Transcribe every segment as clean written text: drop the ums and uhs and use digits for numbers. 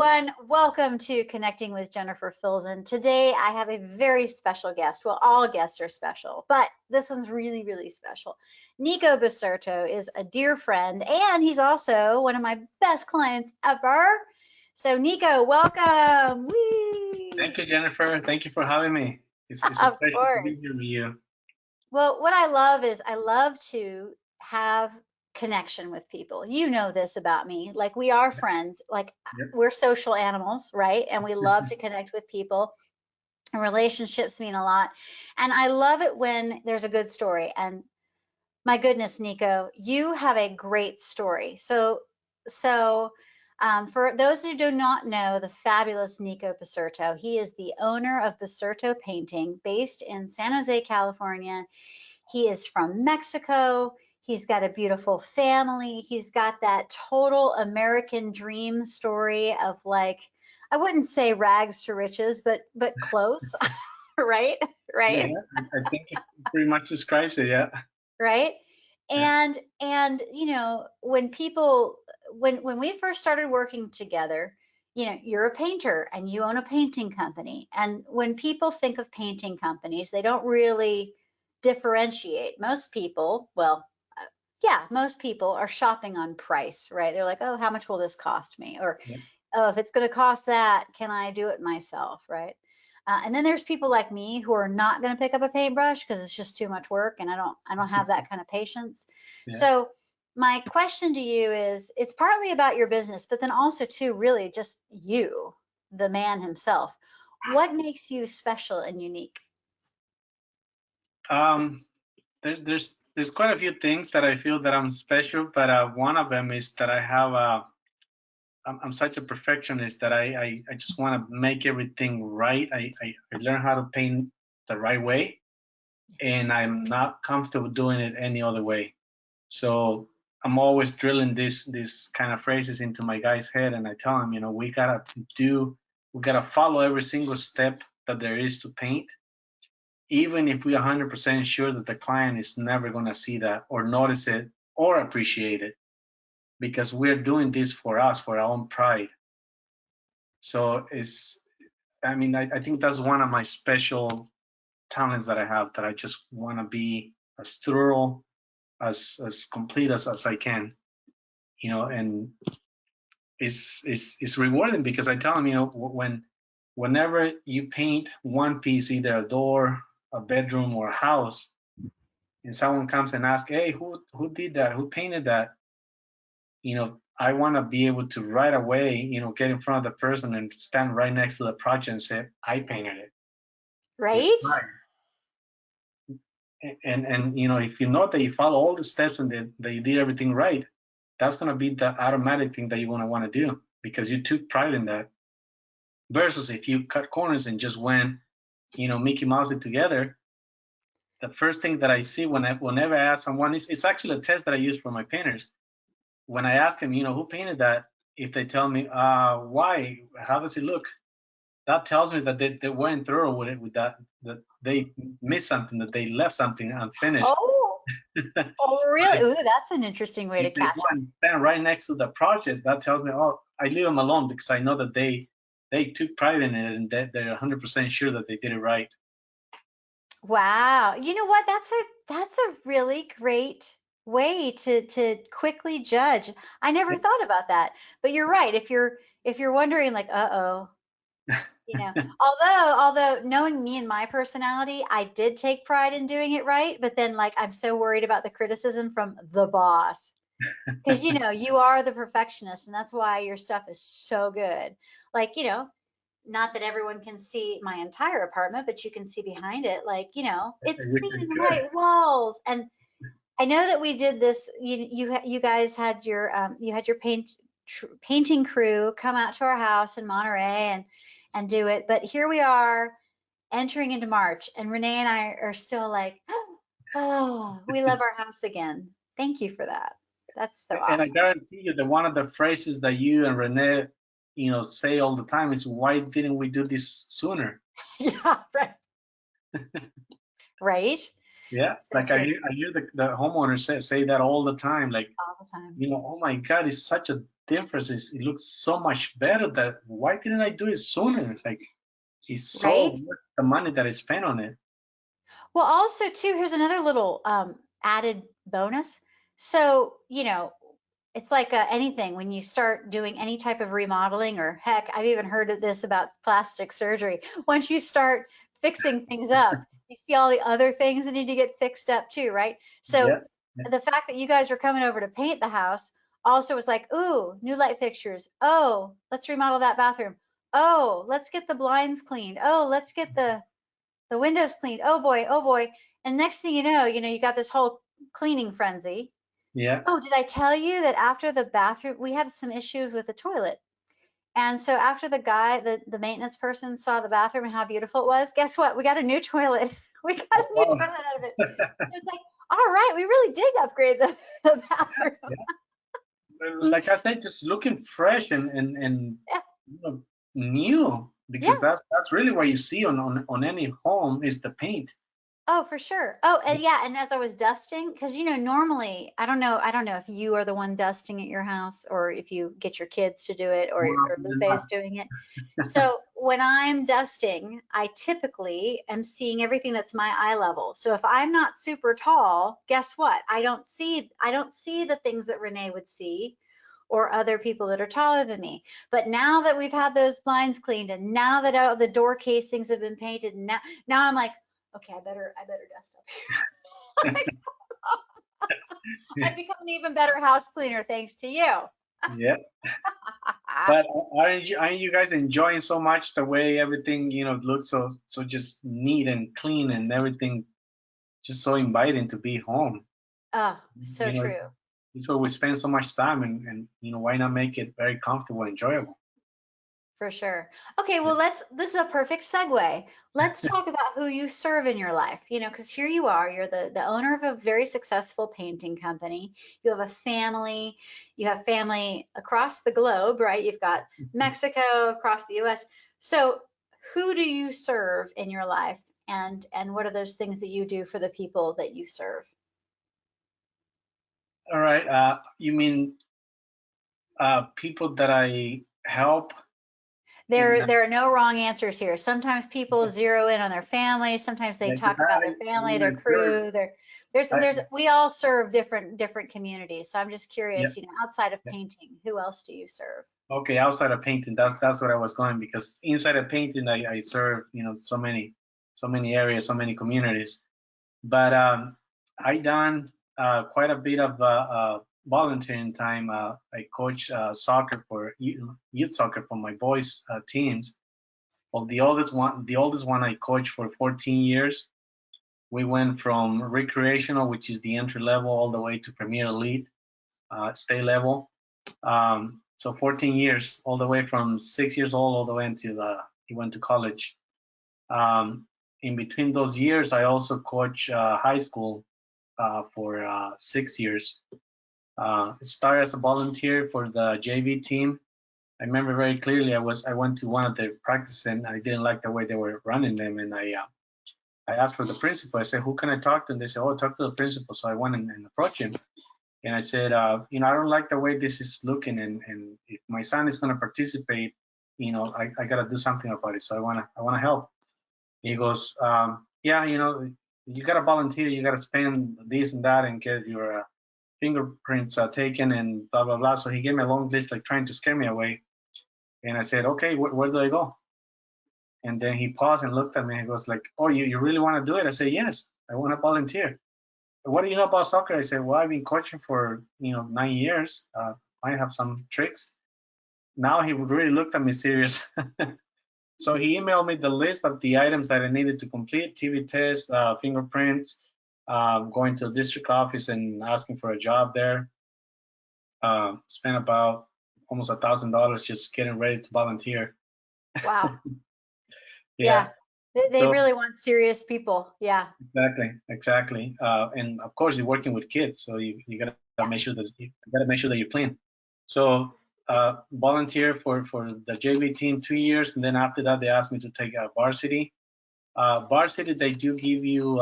everyone. Welcome to Connecting with Jennifer Filzen. Today I have a very special guest. Well, all guests are special, but this one's really, really special. Nico Basurto is a dear friend, and he's also one of my best clients ever. So Nico, welcome. Whee! Thank you, Jennifer. Thank you for having me. It's a Of pleasure to be course. here with you. Well, what I love is I love to have connection with people. You know this about me. Like we are friends. Like Yep. we're social animals, right? And we love to connect with people. And relationships mean a lot. And I love it when there's a good story. And my goodness, Nico, you have a great story. So, for those who do not know the fabulous Nico Basurto, he is the owner of Basurto Painting based in San Jose, California. He is from Mexico. He's got a beautiful family. He's got that total American dream story of like, I wouldn't say rags to riches, but close, right? Yeah, Right? I think it pretty much describes it. Yeah. Right? Yeah. And you know, when people when we first started working together, you know, you're a painter and you own a painting company. And when people think of painting companies, they don't really differentiate. Most people, well, yeah, most people are shopping on price, right? They're like, oh, how much will this cost me? Or, Yeah. oh, if it's going to cost that, can I do it myself, right? And then there's people like me who are not going to pick up a paintbrush because it's just too much work, and I don't have that kind of patience. Yeah. So my question to you is, it's partly about your business, but then also too, really just you, the man himself. What makes you special and unique? Um, there's quite a few things that I feel that I'm special, but one of them is that I have I'm such a perfectionist that I just want to make everything right. I learned how to paint the right way, and I'm not comfortable doing it any other way. So I'm always drilling this kind of phrases into my guy's head, and I tell him, we gotta follow every single step that there is to paint, even if we're 100% sure that the client is never gonna see that or notice it or appreciate it, because we're doing this for us, for our own pride. So I think that's one of my special talents that I have, that I just want to be as thorough, as complete as I can, and it's rewarding because I tell them, whenever you paint one piece, either a door, a bedroom, or a house, and someone comes and asks, hey, who did that? Who painted that? I want to be able to right away, get in front of the person and stand right next to the project and say, I painted it with Right? pride. And if you know that you follow all the steps and that you did everything right, that's going to be the automatic thing that you're going to want to do because you took pride in that. Versus if you cut corners and just went, Mickey Mouse it together. The first thing that I see whenever I ask someone, it's actually a test that I use for my painters. When I ask them, who painted that, if they tell me, why, how does it look? That tells me that they weren't thorough with it, that they missed something, that they left something unfinished. Oh, oh, really? Ooh, that's an interesting way to If they catch go and stand right next to the project, that tells me, oh, I leave them alone because I know that they took pride in it and that they're 100% sure that they did it right. Wow. You know what? That's a really great way to quickly judge. I never thought about that. But you're right. If you're wondering like, uh-oh, you know, although knowing me and my personality, I did take pride in doing it right, but then like I'm so worried about the criticism from the boss. Because you know, you are the perfectionist, and that's why your stuff is so good. Like, you know, not that everyone can see my entire apartment, but you can see behind it, like, you know, it's I wish clean I and could. white walls. And I know that we did this. You guys had your painting crew come out to our house in Monterey and do it. But here we are entering into March, and Renee and I are still like, oh, we love our house again. Thank you for that. That's so And I awesome. guarantee you that one of the phrases that you and Renee, say all the time is, why didn't we do this sooner? Yeah, right. Right. Yeah, So like true. I hear the homeowners say that all the time, like, All the time. oh my God, it's such a difference is it looks so much better. That why didn't I do it sooner? Like it's so right? worth the money that I spent on it. Well, also too, here's another little added bonus. So, it's like anything when you start doing any type of remodeling, or heck, I've even heard of this about plastic surgery. Once you start fixing things up, you see all the other things that need to get fixed up too, right? So Yes. Yeah. the fact that you guys were coming over to paint the house also was like, ooh, new light fixtures. Oh, let's remodel that bathroom. Oh, let's get the blinds cleaned. Oh, let's get the windows cleaned. Oh boy, oh boy. And next thing you got this whole cleaning frenzy. Yeah. Oh, did I tell you that after the bathroom, we had some issues with the toilet? And so after the maintenance person saw the bathroom and how beautiful it was, guess what? We got a new toilet. We got a new Oh, toilet out of it. It's like, all right, we really did upgrade the bathroom. yeah. Like I said, just looking fresh and Yeah. you know, new Yeah. because that's really what you see on any home is the paint. Oh, for sure. Oh, and yeah, and as I was dusting, because normally I don't know if you are the one dusting at your house or if you get your kids to do it More or often Lupe than is not. doing it. So when I'm dusting, I typically am seeing everything that's my eye level. So if I'm not super tall, guess what? I don't see the things that Renee would see or other people that are taller than me. But now that we've had those blinds cleaned and now that all the door casings have been painted, now I'm like, okay, I better dust up here. I've become an even better house cleaner thanks to you. Yeah. But aren't you guys enjoying so much the way everything looks so just neat and clean and everything just so inviting to be home? Oh, so You know, true. it's where we spend so much time and why not make it very comfortable and enjoyable? For sure. Okay, well, this is a perfect segue. Let's talk about who you serve in your life. Because here you are, you're the owner of a very successful painting company. You have a family, you have family across the globe, right? You've got Mexico, across the US. So, who do you serve in your life? And what are those things that you do for the people that you serve? All right. You mean people that I help in There are no wrong answers here. Sometimes people zero in on their family. Sometimes they because talk about their family, their I serve. crew. There's I, we all serve different communities. So I'm just yeah, curious, outside of yeah. painting, who else do you serve? Okay, outside of painting, that's what I was going because inside of painting, I serve so many areas, so many communities. But I done quite a bit of volunteering time. I coach soccer for youth soccer for my boys teams. Well, the oldest one I coached for 14 years. We went from recreational, which is the entry level, all the way to Premier Elite, state level. So 14 years, all the way from 6 years old all the way until he went to college. Um, in between those years, I also coach high school for 6 years. It started as a volunteer for the JV team. I remember very clearly. I went to one of the practices and I didn't like the way they were running them, and I asked for the principal. I said, "Who can I talk to?" And they said, "Oh, talk to the principal." So I went and approached him, and I said, I don't like the way this is looking, and if my son is going to participate, I got to do something about it. So I wanna help. He goes, yeah, you got to volunteer, you got to spend this and that and get your fingerprints taken and blah blah blah. So he gave me a long list, like trying to scare me away. And I said, okay, where do I go? And then he paused and looked at me. He goes like, oh, you really want to do it? I said, yes, I want to volunteer. What do you know about soccer? I said, well, I've been coaching for 9 years. I have some tricks. Now he really looked at me serious. So he emailed me the list of the items that I needed to complete: TV test, fingerprints, going to the district office and asking for a job there. Spent about almost $1,000 just getting ready to volunteer. Wow. Yeah. Yeah. They So really want serious people. Yeah. exactly. And of course, you're working with kids, so you gotta Yeah. make sure that you're clean. So volunteer for the JV team 2 years, and then after that, they asked me to take a varsity. Varsity, they do give you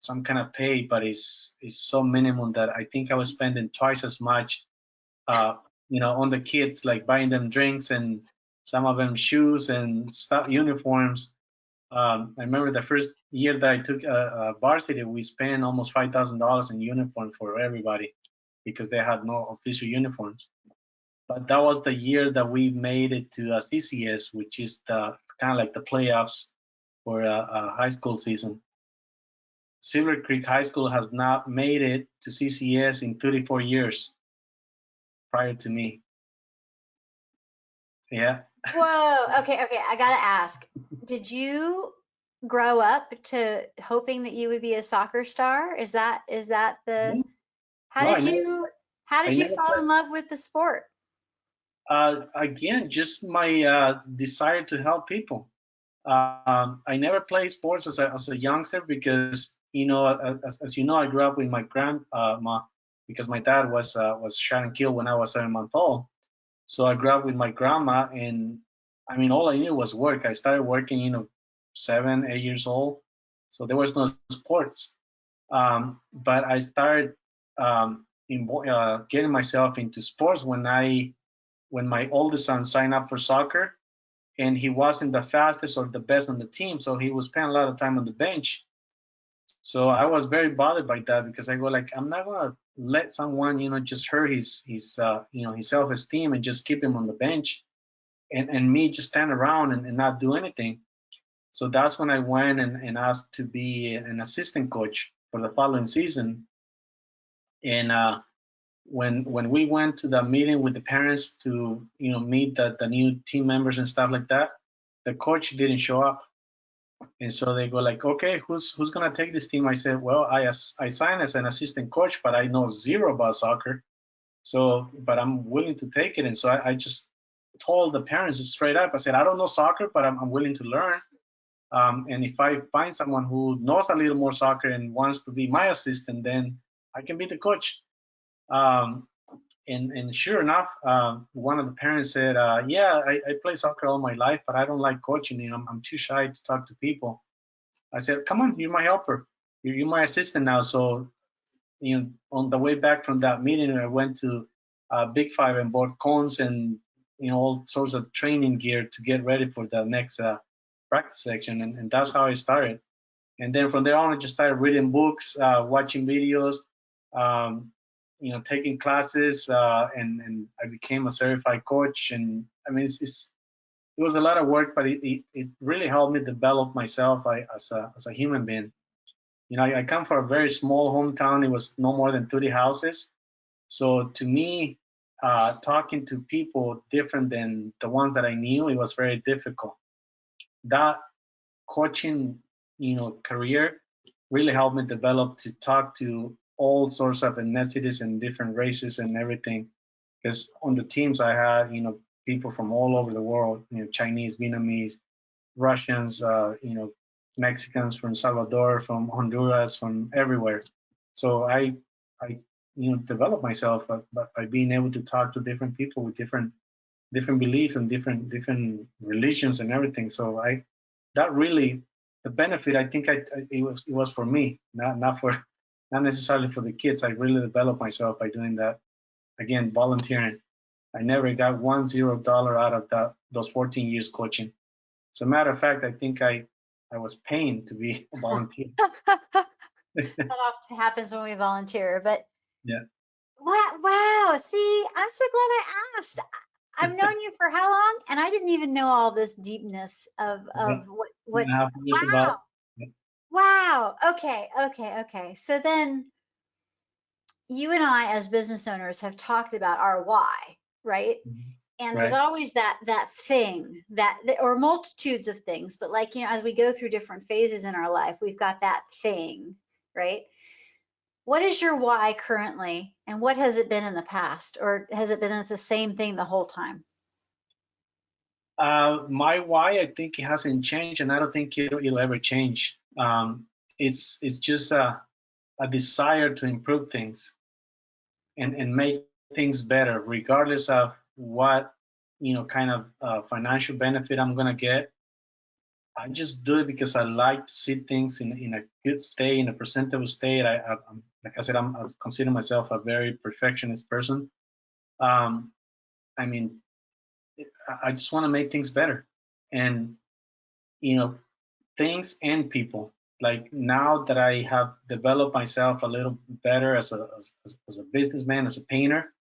some kind of pay, but it's so minimum that I think I was spending twice as much on the kids, like buying them drinks and some of them shoes and stuff, uniforms. I remember the first year that I took varsity, we spent almost $5,000 in uniform for everybody because they had no official uniforms. But that was the year that we made it to CCS, which is the kind of like the playoffs for a high school season. Silver Creek High School has not made it to CCS in 34 years prior to me. Yeah. Whoa. Okay. Okay. I gotta ask. Did you grow up to hoping that you would be a soccer star? Is that the No, how no, did you how I did you never fall in played. love with the sport? Again, just my desire to help people. I never played sports as a youngster because, as you know, I grew up with my grandma because my dad was shot and killed when I was 7 months old. So I grew up with my grandma, and I mean, all I knew was work. I started working, 7, 8 years old, so there was no sports. But I started getting myself into sports when my oldest son signed up for soccer, and he wasn't the fastest or the best on the team, so he was spending a lot of time on the bench. So I was very bothered by that because I go like, I'm not gonna let someone, just hurt his self-esteem and just keep him on the bench, and me just stand around and not do anything. So that's when I went and asked to be an assistant coach for the following season. And when we went to the meeting with the parents to meet the new team members and stuff like that, the coach didn't show up. And so they go like, okay, who's gonna take this team? I said, well, I signed as an assistant coach, but I know zero about soccer. So, but I'm willing to take it. And so I just told the parents straight up. I said, I don't know soccer, but I'm willing to learn. And if I find someone who knows a little more soccer and wants to be my assistant, then I can be the coach. Um, and sure enough, one of the parents said, yeah, I play soccer all my life, but I don't like coaching. I'm too shy to talk to people. I said, come on, you're my helper. You're my assistant now. So, on the way back from that meeting, I went to Big Five and bought cones and, all sorts of training gear to get ready for the next practice section. And that's how I started. And then from there on, I just started reading books, watching videos, um, taking classes, and I became a certified coach. And I mean, it was a lot of work, but it really helped me develop myself as a human being. I come from a very small hometown. It was no more than 30 houses. So to me, talking to people different than the ones that I knew, it was very difficult. That coaching, career really helped me develop to talk to all sorts of ethnicities and different races and everything. Because on the teams I had, people from all over the world, Chinese, Vietnamese, Russians, Mexicans from Salvador, from Honduras, from everywhere. So I, developed myself by being able to talk to different people with different beliefs and different religions and everything. So that really the benefit I think it was for me, not necessarily for the kids. I really developed myself by doing that. Again, volunteering. I never got $10 out of those 14 years coaching. As a matter of fact, I think I was paying to be a volunteer. That often happens when we volunteer, but Yeah. wow, wow. See, I'm so glad I asked. I've known you for how long, and I didn't even know all this deepness Yeah. of Two and a what's half years wow, about. Yeah. wow. Okay, okay, okay. So then you and I, as business owners, have talked about our why, right? Mhm. And there's Right. always that thing or multitudes of things, but like, as we go through different phases in our life, we've got that thing, right? What is your why currently, and what has it been in the past, or has it been it's the same thing the whole time? My why, I think it hasn't changed, and I don't think it'll ever change. It's just a desire to improve things and make things better, regardless of what kind of financial benefit I'm gonna get. I just do it because I like to see things in a good state, in a presentable state. I'm like I said, I consider myself a very perfectionist person. Um, I mean, I just want to make things better, and you know, things and people. Like now that I have developed myself a little better as a businessman, as a painter,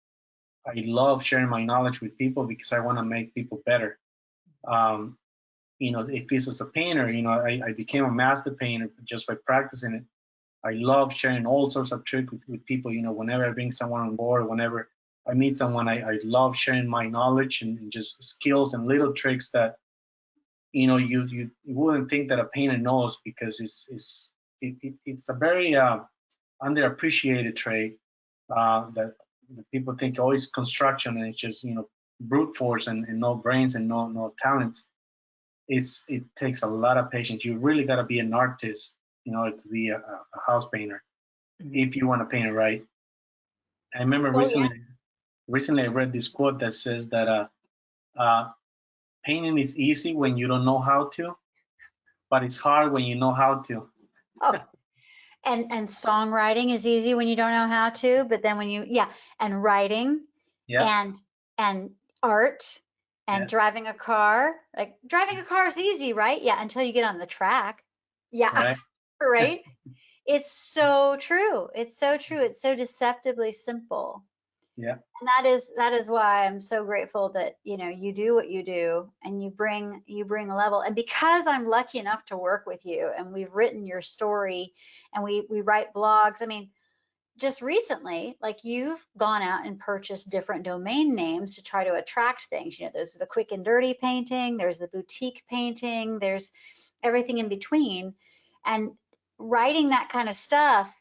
I love sharing my knowledge with people because I want to make people better. Um, if it's as a painter, I became a master painter just by practicing it. I love sharing all sorts of tricks with people. Whenever I bring someone on board, whenever I meet someone, I love sharing my knowledge and just skills and little tricks that you wouldn't think that a painter knows, because it's a very underappreciated trade, that people think, oh, it's construction and it's just brute force and no brains and no talents. It takes a lot of patience. You really got to be an artist in order to be a house painter, if you want to paint it right. I remember Oh yeah. recently I read this quote that says that uh, painting is easy when you don't know how to, but it's hard when you know how to. Oh, and songwriting is easy when you don't know how to, but then when you, yeah, and writing Yeah, and and art and yeah, driving a car, like driving a car is easy, right? Yeah, until you get on the track. Yeah, right. right. It's so true. It's so true. It's so deceptively simple. Yeah, And that is why I'm so grateful that you do what you do, and you bring a level. And because I'm lucky enough to work with you, and we've written your story, and we write blogs. I mean, just recently, like, you've gone out and purchased different domain names to try to attract things. There's the quick and dirty painting, there's the boutique painting, there's everything in between. And writing that kind of stuff,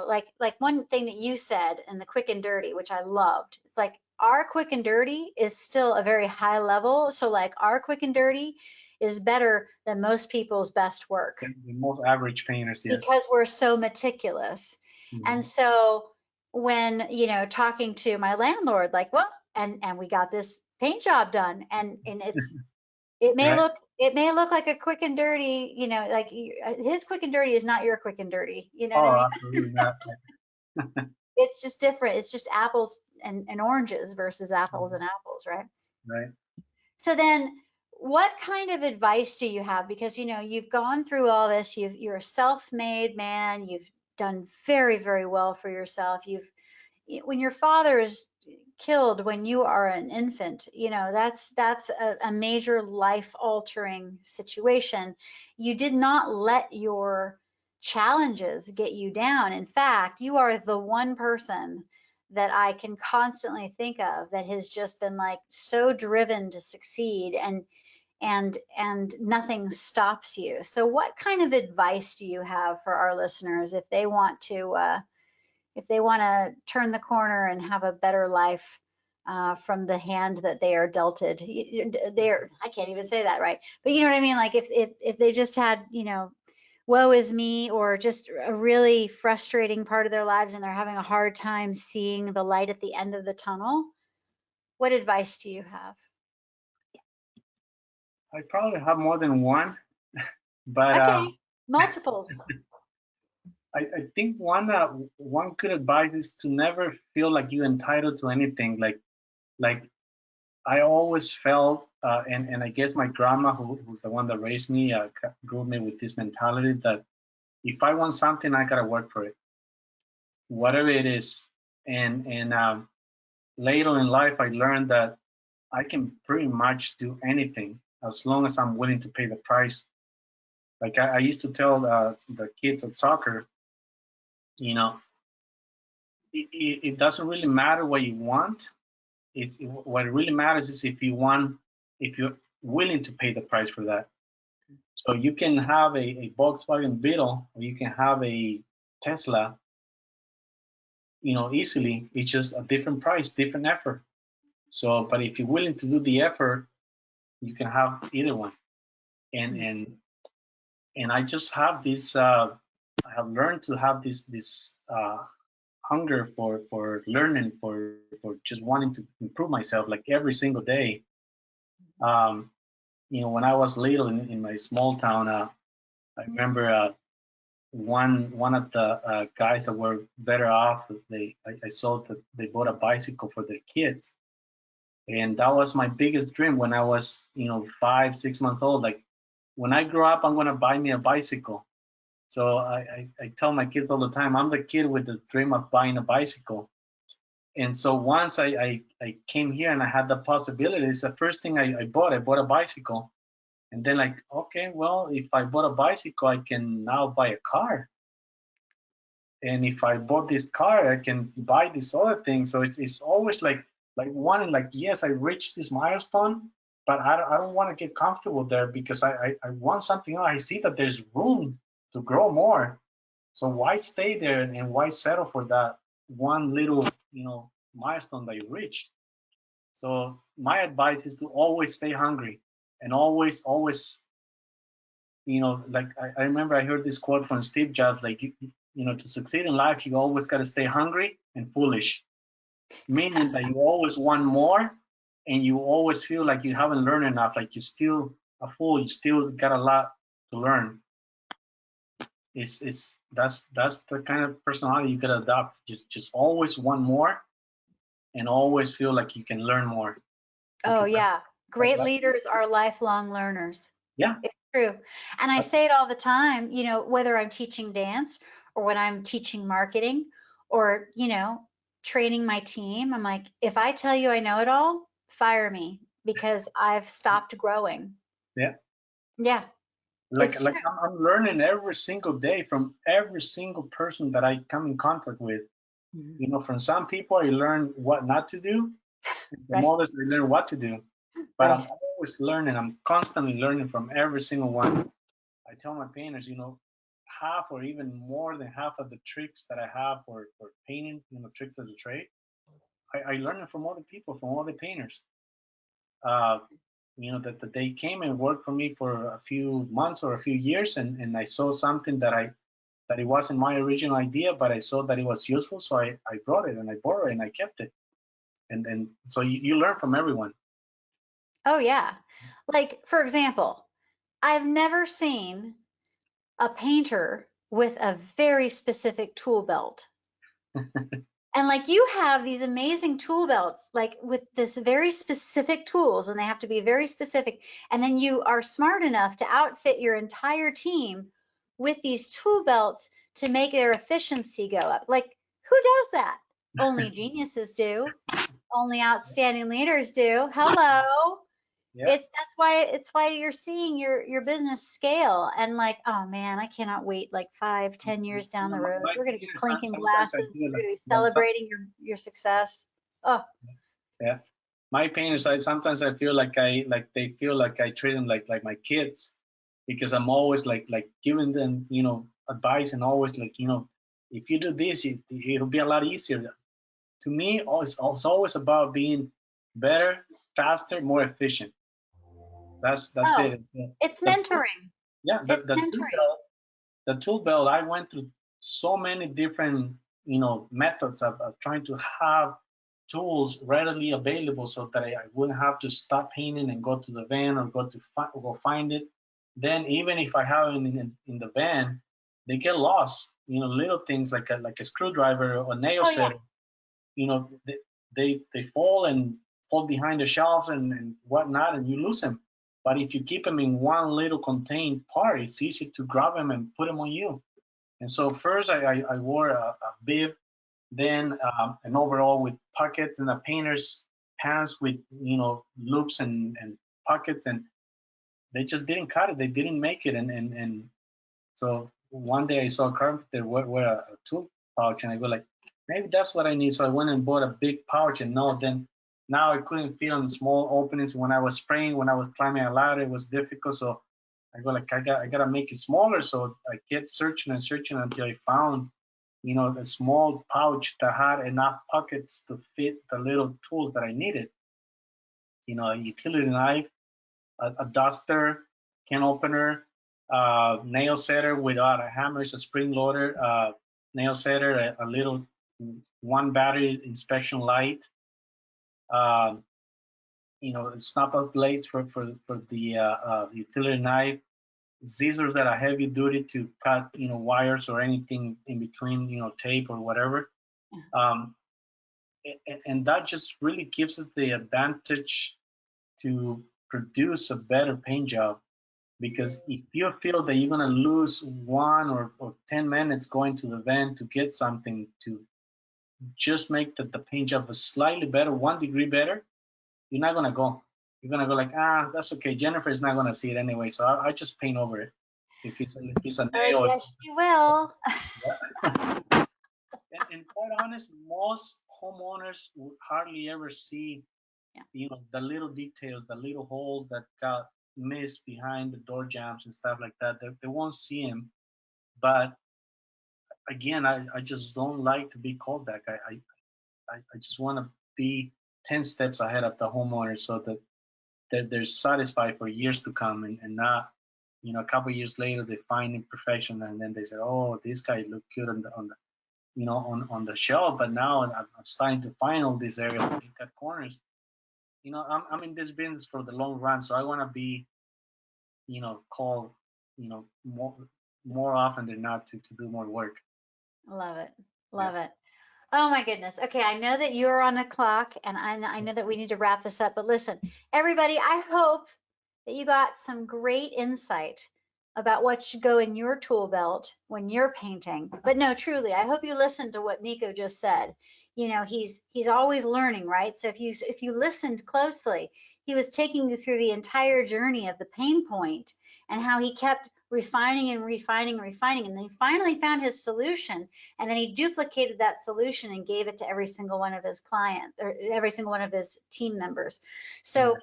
like one thing that you said in the quick and dirty, which I loved. It's like, our quick and dirty is still a very high level. So like, our quick and dirty is better than most people's best work the most average painters, yes. because we're so meticulous. And Mhm. so when, talking to my landlord, like, well, and we got this paint job done, and it may Right? look it may look like a quick and dirty, like, his quick and dirty is not your quick and dirty. You know what I Oh, mean? absolutely not. It's just different. It's just apples and oranges versus apples and apples, right? Right. So then, what kind of advice do you have? Because you've gone through all this. You're a self-made man. You've done very, very well for yourself. When your father is killed when you are an infant, that's a major life-altering situation. You did not let your challenges get you down. In fact, you are the one person that I can constantly think of that has just been like so driven to succeed, and nothing stops you. So what kind of advice do you have for our listeners if they want to turn the corner and have a better life, from the hand that they are delted? I can't even say that right, but you know what I mean. Like, if they just had, woe is me, or just a really frustrating part of their lives, and they're having a hard time seeing the light at the end of the tunnel, what advice do you have? I probably have more than one, but Okay, multiples. I think one good advice is to never feel like you're entitled to anything. Like I always felt, and I guess my grandma, who's the one that raised me, grew me with this mentality that if I want something, I gotta work for it, whatever it is. And later in life, I learned that I can pretty much do anything as long as I'm willing to pay the price. Like I used to tell the kids at soccer, you know, it doesn't really matter what you want. What really matters is if you're willing to pay the price for that. So you can have a Volkswagen Beetle, or you can have a Tesla, easily. It's just a different price, different effort. So, but if you're willing to do the effort, you can have either one. And Mm. and and I just have this. I have learned to have this hunger for learning, for just wanting to improve myself, like every single day. Um, when I was little in my small town, I remember one of the guys that were better off. I saw that they bought a bicycle for their kids, And that was my biggest dream when I was, 5, 6 months old. Like, when I grow up, I'm gonna buy me a bicycle. So I tell my kids all the time, I'm the kid with the dream of buying a bicycle. And so once I came here and I had the possibility, it's the first thing I bought. I bought a bicycle. And then, like, okay, well, if I bought a bicycle, I can now buy a car. And if I bought this car, I can buy this other thing. So it's always like one, like, yes, I reached this milestone, but I don't want to get comfortable there because I want something else. I see that there's room to grow more. So why stay there and why settle for that one little, milestone that you reach? So my advice is to always stay hungry and always, like I remember I heard this quote from Steve Jobs, like, to succeed in life, you always got to stay hungry and foolish, meaning that you always want more and you always feel like you haven't learned enough, like you're still a fool, you still got a lot to learn. That's the kind of personality you gotta adopt. Just always want more and always feel like you can learn more Oh, because yeah. Great that's leaders are lifelong learners. yeah. It's true. And I That, say it all the time, whether I'm teaching dance or when I'm teaching marketing or, training my team, I'm like, if I tell you I know it all, fire me because I've stopped growing. yeah. Yeah, Like it's like true. I'm learning every single day from every single person that I come in contact with. Mhm. From some people I learn what not to do, and from Right, others I learn what to do. But I'm right. always learning. I'm constantly learning from every single one. I tell my painters, half or even more than half of the tricks that I have for painting, tricks of the trade, I learn it from other people, from other painters. Uh, that they came and worked for me for a few months or a few years, and I saw something that it wasn't my original idea, but I saw that it was useful, so I brought it and I borrowed it and I kept it. And so you learn from everyone. Oh, yeah. Like, for example, I've never seen a painter with a very specific tool belt. And like you have these amazing tool belts, like with this very specific tools, and they have to be very specific. And then you are smart enough to outfit your entire team with these tool belts to make their efficiency go up. Like, who does that? Only geniuses do. Only outstanding leaders do. Hello. Yeah. It's why you're seeing your business scale and like, oh man, I cannot wait like 5, 10 years down the road. My We're gonna be opinion is clinking sometimes I glasses. feel We're gonna be that some, celebrating your success. Oh, yeah. My opinion is sometimes I feel like they feel like I treat them like my kids because I'm always like giving them advice and always like if you do this it'll be a lot easier. To me, it's always about being better, faster, more efficient. That's oh, it. it's The, mentoring. yeah, It's the tool mentoring. belt, the tool belt. I went through so many different methods of trying to have tools readily available so that I wouldn't have to stop painting and go to the van or go find it. Then even if I have it in the van, they get lost. Little things like a screwdriver or a nail Oh yeah. setter. They fall and fall behind the shelves and whatnot, and you lose them. But if you keep them in one little contained part, it's easy to grab them and put them on you. And so first I wore a bib, then an overall with pockets and a painter's pants with loops and pockets, and they just didn't cut it. They didn't make it, and so one day I saw a carpenter wear a tool pouch, and I go like, maybe that's what I need. So I went and bought a big pouch, and no, then now I couldn't fit on the small openings. When I was spraying, when I was climbing a ladder, it was difficult. So I go like, I gotta make it smaller. So I kept searching and searching until I found, a small pouch that had enough pockets to fit the little tools that I needed. A utility knife, a duster, can opener, nail setter without a hammer, it's a spring loader, nail setter, a little one battery inspection light, um, snap out blades for the utility knife, scissors that are heavy duty to cut wires or anything in between, tape or whatever. Um, and that just really gives us the advantage to produce a better paint job. Because if you feel that you're going to lose 1 or 10 minutes going to the vent to get something to just make the paint job a slightly better, 1 degree better, you're not going to go. You're going to go like, that's okay. Jennifer is not going to see it anyway, so I just paint over it. If it's a Oh, nail. yes, you will. And quite honest, most homeowners would hardly ever see, Yeah, the little details, the little holes that got missed behind the door jambs and stuff like that. They won't see them. But again, I just don't like to be called that guy. I just want to be 10 steps ahead of the homeowner so that they're satisfied for years to come, and not, a couple of years later they find imperfection and then they say, oh, this guy looked good on the shelf, but now I'm starting to find all these areas where he cut corners. I'm in this business for the long run, so I want to be, called, more often than not to do more work. love it. Yeah. Love it. Oh my goodness. Okay, I know that you're on a clock and I know that we need to wrap this up, but listen, everybody, I hope that you got some great insight about what should go in your tool belt when you're painting. But no, truly, I hope you listened to what Nico just said. He's always learning, right? So if you listened closely, he was taking you through the entire journey of the pain point and how he kept refining and refining and refining, and then he finally found his solution, and then he duplicated that solution and gave it to every single one of his clients or every single one of his team members. Yeah. So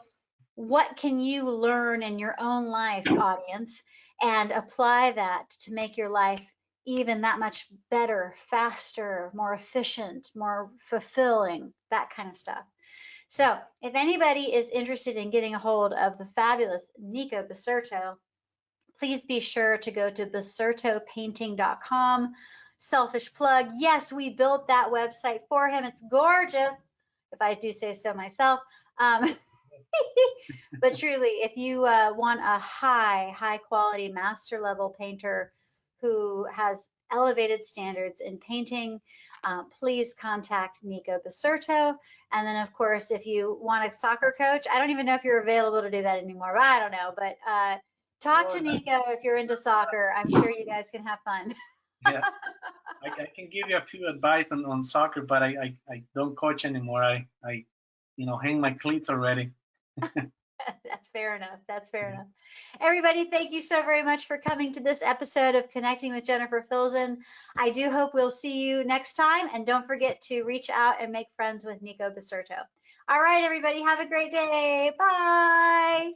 what can you learn in your own life, audience, and apply that to make your life even that much better, faster, more efficient, more fulfilling, that kind of stuff? So if anybody is interested in getting a hold of the fabulous Nico Basurto, please be sure to go to basurtopainting.com. Selfish plug. Yes, we built that website for him. It's gorgeous, if I do say so myself. Um, but truly, if you want a high quality master level painter who has elevated standards in painting, please contact Nico Basurto. And then, of course, if you want a soccer coach, I don't even know if you're available to do that anymore, but I don't know. But talk to Well, Nico if you're into soccer. I'm sure you guys can have fun. yeah, I can give you a few advice on soccer, but I don't coach anymore. I hang my cleats already. That's fair enough. That's fair enough. Everybody, thank you so very much for coming to this episode of Connecting with Jennifer Filzen. I do hope we'll see you next time. And don't forget to reach out and make friends with Nico Basurto. All right, everybody, have a great day. Bye.